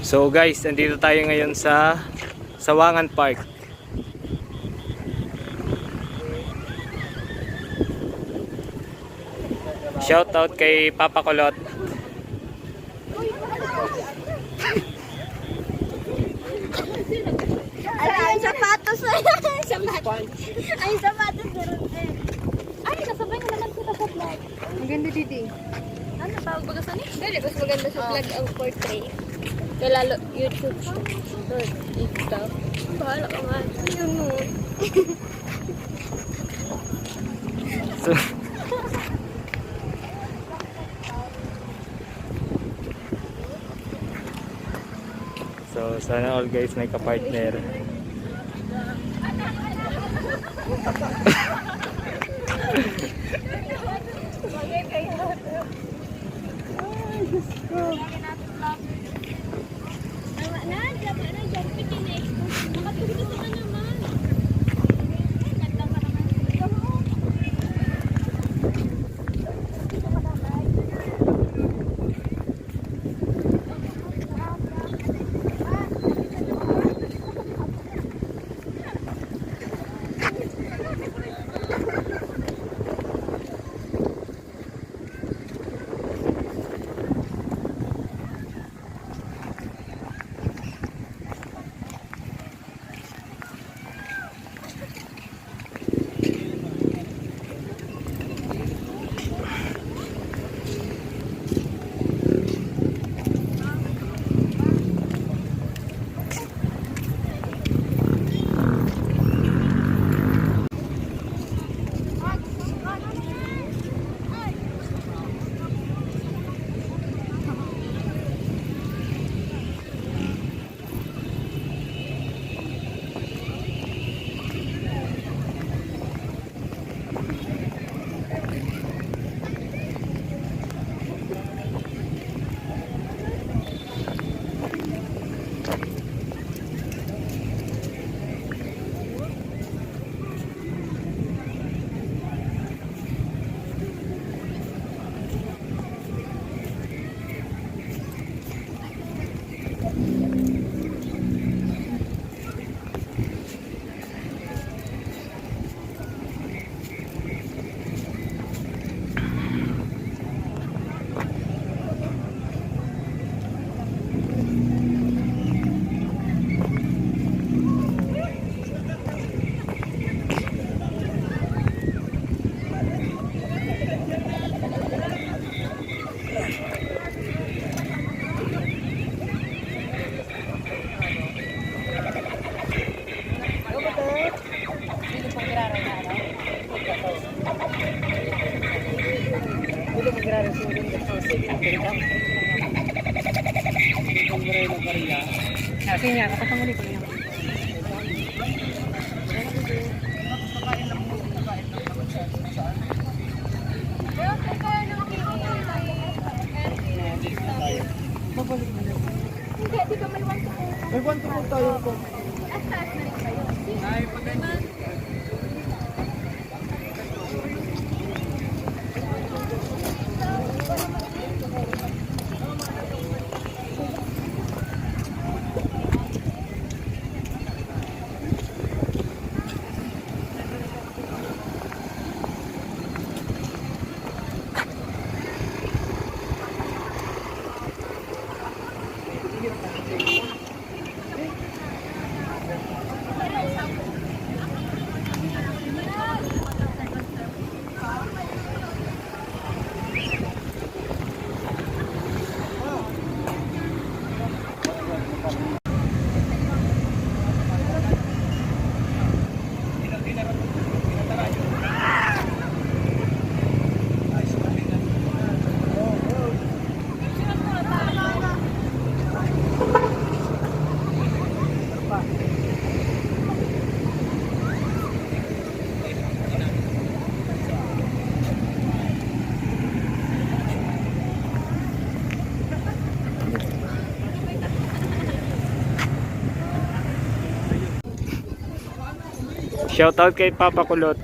So guys, nandito tayo ngayon sa Sawangan Park. Shout out kay Papa Kulot. Ay, sapatos na yan. Sapatos. Ay, sapatos na rin. Ay, kasabay na naman kita sa vlog. Maganda dito. Ano, tawag ba kasi? Dali, mas maganda sa vlog ang portrait. Kaya lalo, YouTube. Ito. Bahala ka nga. Yun mo. So, sana all guys may ka-partner. Kasi niya, kapag ko niya. Babalik mo na. Hindi, di ka may one to go. May one to go tayo po. Taas na rin kayo. Ay, pagganyan. Shoutout kay Papa Kulot.